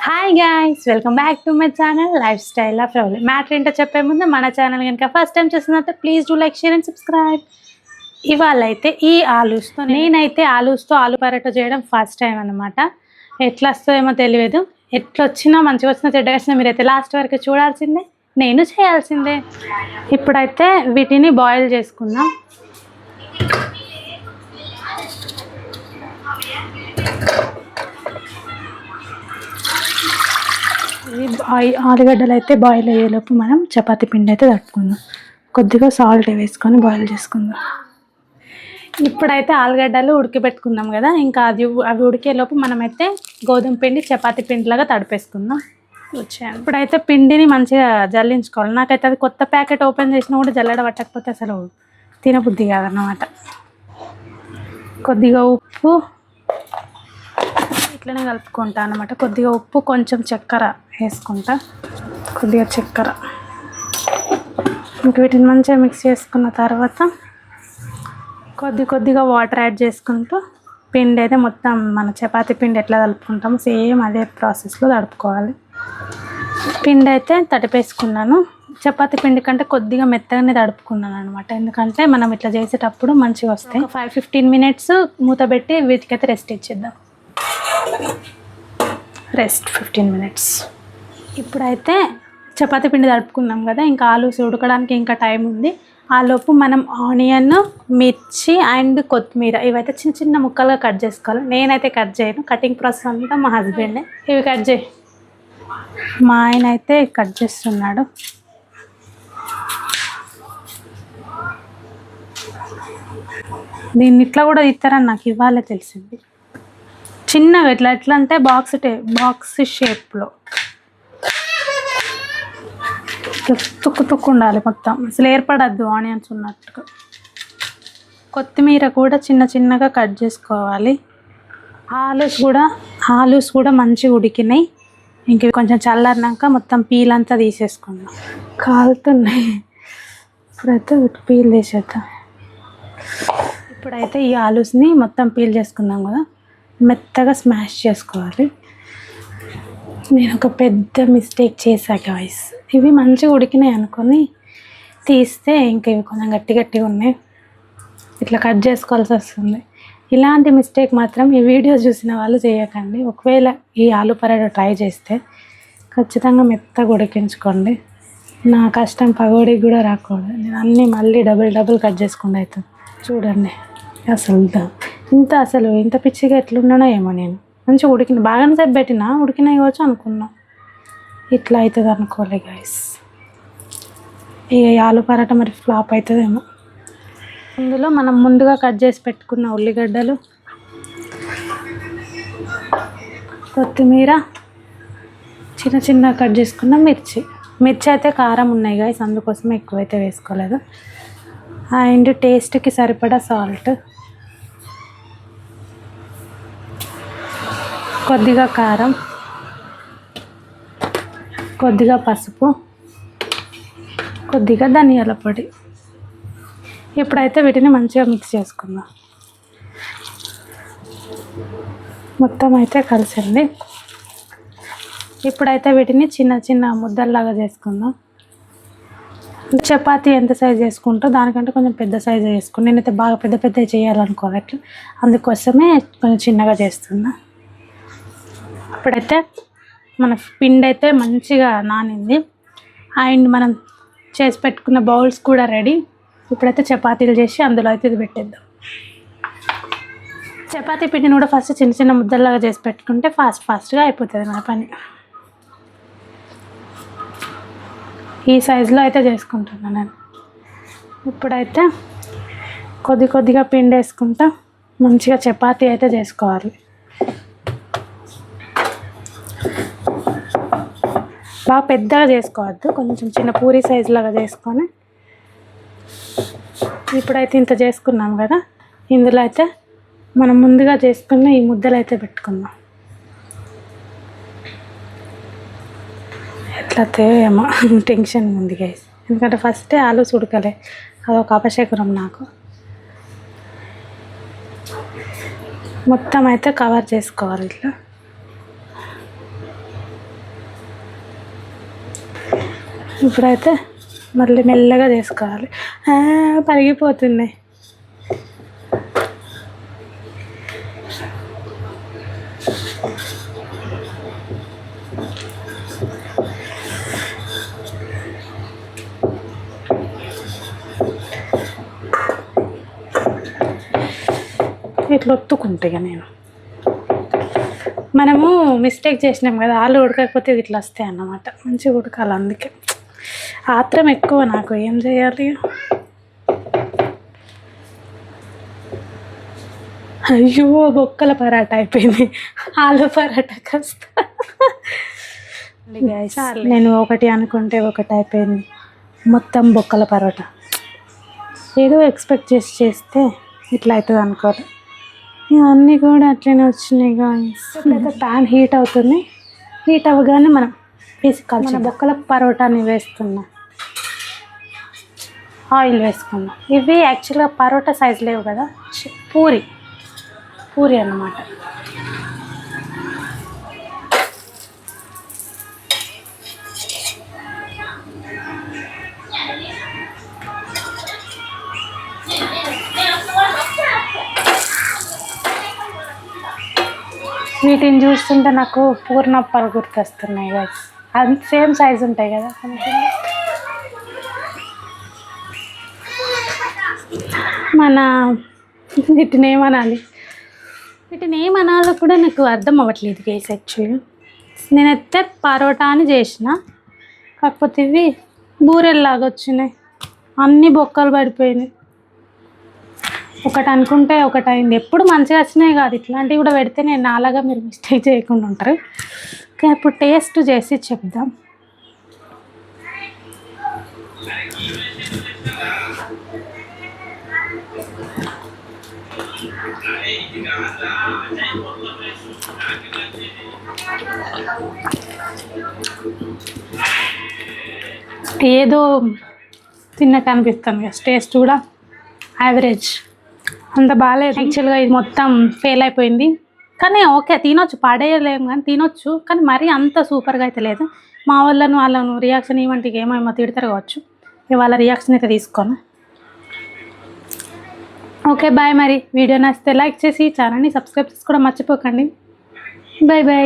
Hi guys, welcome back to my channel life style of lovely. Matter ఏంటో చెప్పే ముందు మన ఛానల్ కనుక ఫస్ట్ టైం చూస్తున్నట్టు please do like, share and subscribe. ఇవాళ అయితే నేనైతే ఆలూస్తో ఆలు పరోటా చేయడం ఫస్ట్ టైం అనమాట. ఎట్లా వస్తుందేమో తెలియదు. ఎట్లా వచ్చినా మంచిగా వచ్చినా చెడ్డగా వచ్చినా మీరైతే లాస్ట్ వరకు చూడాల్సిందే, నేను చేయాల్సిందే. ఇప్పుడైతే వీటిని బాయిల్ చేసుకుందాం. ఆలుగడ్డలు అయితే బాయిల్ అయ్యేలోపు మనం చపాతీ పిండి అయితే తట్టుకుందాం. కొద్దిగా సాల్ట్ వేసుకొని బాయిల్ చేసుకుందాం. ఇప్పుడైతే ఆలుగడ్డలు ఉడికిపెట్టుకుందాం కదా, ఇంకా అవి ఉడికేలోపు మనమైతే గోధుమ పిండి చపాతీ పిండిలాగా తడిపేసుకుందాం. వచ్చాను. ఇప్పుడైతే పిండిని మంచిగా జల్లించుకోవాలి. నాకైతే అది కొత్త ప్యాకెట్ ఓపెన్ చేసినా కూడా జల్లెడ పట్టకపోతే అసలు తినబుద్ధి కాదన్నమాట. కొద్దిగా ఉప్పు ఇట్లనే కలుపుకుంటా అనమాట. కొద్దిగా ఉప్పు, కొంచెం చక్కెర వేసుకుంటా. కొద్దిగా చక్కెర ఇంక వీటిని మంచిగా మిక్స్ చేసుకున్న తర్వాత కొద్దిగా వాటర్ యాడ్ చేసుకుంటూ పిండి అయితే మొత్తం మన చపాతీ పిండి ఎట్లా తడుపుకుంటామో సేమ్ అదే ప్రాసెస్లో తడుపుకోవాలి. పిండి అయితే తడిపేసుకున్నాను. చపాతీ పిండి కంటే కొద్దిగా మెత్తగానే తడుపుకున్నాను అనమాట. ఎందుకంటే మనం ఇట్లా చేసేటప్పుడు మంచిగా వస్తాయి. 5-15 మినిట్స్ మూత పెట్టి వీటికైతే రెస్ట్ ఇచ్చేద్దాం. 15 మినిట్స్. ఇప్పుడైతే చపాతీ పిండి తడుపుకున్నాం కదా, ఇంకా ఆలూస్ ఉడకడానికి ఇంకా టైం ఉంది. ఆలోపు మనం ఆనియన్, మిర్చి అండ్ కొత్తిమీర ఇవైతే చిన్న చిన్న ముక్కలుగా కట్ చేసుకోవాలి. నేనైతే కట్ చేయను, కటింగ్ ప్రాసెస్ అంతా మా హస్బెండే. ఇవి కట్ చేయి. మా ఆయన అయితే కట్ చేస్తున్నాడు. దీన్ని ఇట్లా కూడా ఇస్తారని నాకు ఇవ్వాలే తెలిసింది. చిన్నగా ఎట్లా అంటే బాక్స్ షేప్లో తుక్కు ఉండాలి మొత్తం, అసలు ఏర్పడద్దు ఆనియన్స్ ఉన్నట్టుగా. కొత్తిమీర కూడా చిన్న చిన్నగా కట్ చేసుకోవాలి. ఆలూస్ కూడా మంచిగా ఉడికినాయి. ఇంక కొంచెం చల్లారినాక మొత్తం పీల్ అంతా తీసేసుకుందాం. కాలుతున్నాయి. ఇప్పుడైతే పీల్ తీసేద్దాం. ఇప్పుడైతే ఈ ఆలూస్ని మొత్తం పీల్ చేసుకుందాం కదా, మెత్తగా స్మాష్ చేసుకోవాలి. నేను ఒక పెద్ద మిస్టేక్ చేశా గాయ్స్. ఇవి మంచిగా ఉడికినాయి అనుకొని తీస్తే ఇంకా ఇవి కొంచెం గట్టిగా ఉన్నాయి. ఇట్లా కట్ చేసుకోవాల్సి వస్తుంది. ఇలాంటి మిస్టేక్ మాత్రం ఈ వీడియో చూసిన వాళ్ళు చేయకండి. ఒకవేళ ఈ ఆలు పరోటా ట్రై చేస్తే ఖచ్చితంగా మెత్తగా ఉడికించుకోండి. నా కష్టం పగోడికి కూడా రాకూడదు. నేను అన్నీ మళ్ళీ డబుల్ కట్ చేసుకుండా అవుతుంది. చూడండి అసలు ఇంత పిచ్చిగా ఎట్లున్నానో ఏమో. నేను మంచిగా ఉడికిన బాగానే సేపు పెట్టినా ఉడికినాయి కావచ్చు అనుకున్నా. ఇట్లా అవుతుంది అనుకోలే గైస్. ఈ ఆలు పరోటా మరి ఫ్లాప్ అవుతుందేమో. ఇందులో మనం ముందుగా కట్ చేసి పెట్టుకున్న ఉల్లిగడ్డలు, కొత్తిమీర, చిన్న కట్ చేసుకున్న మిర్చి అయితే కారం ఉన్నాయి గైస్, అందుకోసమే ఎక్కువైతే వేసుకోలేదు. అండ్ టేస్ట్కి సరిపడా సాల్ట్, కొద్దిగా కారం, కొద్దిగా పసుపు, కొద్దిగా ధనియాల పొడి. ఇప్పుడైతే వీటిని మంచిగా మిక్స్ చేసుకుందాం. మొత్తం అయితే కలిసింది. ఇప్పుడైతే వీటిని చిన్న ముద్దల్లాగా చేసుకుందాం. చపాతీ ఎంత సైజ్ చేసుకుంటో దానికంటే కొంచెం పెద్ద సైజు చేసుకుని, నేనైతే బాగా పెద్ద చేయాలనుకోవట్లేదు, అందుకోసమే కొంచెం చిన్నగా చేస్తున్నా. ఇప్పుడైతే మన పిండి అయితే మంచిగా నానింది. అండ్ మనం చేసి పెట్టుకున్న బౌల్స్ కూడా రెడీ. ఇప్పుడైతే చపాతీలు చేసి అందులో అయితే ఇది పెట్టేద్దాం. చపాతీ పిండిని కూడా ఫస్ట్ చిన్న ముద్దల్లాగా చేసి పెట్టుకుంటే ఫాస్ట్గా అయిపోతుంది మన పని. ఈ సైజులో అయితే చేసుకుంటున్నాను నేను. ఇప్పుడైతే కొద్దిగా పిండి వేసుకుంటా మంచిగా చపాతీ అయితే చేసుకోవాలి. బాగా పెద్దగా చేసుకోవద్దు, కొంచెం చిన్న పూరి సైజులాగా చేసుకొని. ఇప్పుడైతే ఇంత చేసుకున్నాం కదా, ఇందులో అయితే మనం ముందుగా చేసుకున్న ఈ ముద్దలు అయితే పెట్టుకుందాం. ఎట్లా ఏమో టెన్షన్ ఉంది గైస్, ఎందుకంటే ఫస్టే ఆలూస్ ఉడకలే, అదొక అపశకునం నాకు. మొత్తం అయితే కవర్ చేసుకోవాలి ఇట్లా. ఇప్పుడైతే మళ్ళీ మెల్లగా చేసుకోవాలి. పరిగిపోతున్నాయి. ఇట్లా ఒత్తుకుంటా నేను. మనము మిస్టేక్ చేసినాం కదా, ఆలు ఉడకకపోతే ఇట్లా వస్తాయి అన్నమాట. మంచిగా ఉడకాలి, అందుకే ఆత్రం ఎక్కువ నాకు. ఏం చేయాలి? అయ్యో, బొక్కల పరాటా అయిపోయింది. ఆలు పరాటా కాస్త నేను ఒకటి అనుకుంటే ఒకటి అయిపోయింది. మొత్తం బొక్కల పరోటా. ఏదో ఎక్స్పెక్ట్ చేస్తే ఇట్లా అవుతుంది అనుకోవాలి. ఇవన్నీ కూడా అట్లనే వచ్చినాయి. గాయస్ ఇప్పుడైతే ప్యాన్ హీట్ అవుతుంది. హీట్ అవ్వగానే మనం వేసుకోవాలి. మన బొక్కల పరోటాని వేస్తున్నా. ఆయిల్ వేసుకున్నాం. ఇవి యాక్చువల్గా పరోటా సైజ్ లేవు కదా, పూరి అన్నమాట. వీటిని చూస్తుంటే నాకు పూర్ణప్పాలు గుర్తొస్తున్నాయి కదా. అది సేమ్ సైజ్ ఉంటాయి కదా. మన వీటిని ఏమనాలో కూడా నాకు అర్థం అవ్వట్లేదు గైస్. యాక్చువల్గా నేనైతే పరోటా అని చేసిన, కాకపోతే ఇవి బూరెల్లాగా వచ్చినాయి. అన్నీ బొక్కలు పడిపోయినాయి. ఒకటి అనుకుంటే ఒకటి అయింది. ఎప్పుడు మంచిగా వచ్చినాయి కాదు, ఇట్లాంటివి కూడా పెడితే నేను నాలాగా మీరు మిస్టేక్ చేయకుండా ఉంటారు. ఓకే, ఇప్పుడు టేస్ట్ చేసి చెప్దాం. ఏదో తిన్నట్టు అనిపిస్తుంది కదా. టేస్ట్ కూడా యావరేజ్, అంత బాగాలేదు. యాక్చువల్గా ఇది మొత్తం ఫెయిల్ అయిపోయింది. కానీ ఓకే, తినొచ్చు, పడేయలేము కానీ తినొచ్చు. కానీ మరీ అంత సూపర్గా అయితే లేదు. మా వాళ్ళను రియాక్షన్ ఇవ్వంటికి ఏమో తిడతారు కావచ్చు. వాళ్ళ రియాక్షన్ అయితే తీసుకోను. Okay, bye. మరి వీడియో నచ్చితే లైక్ చేసి ఛానల్ని సబ్స్క్రైబ్ చేసుకోవడం మర్చిపోకండి. Bye bye.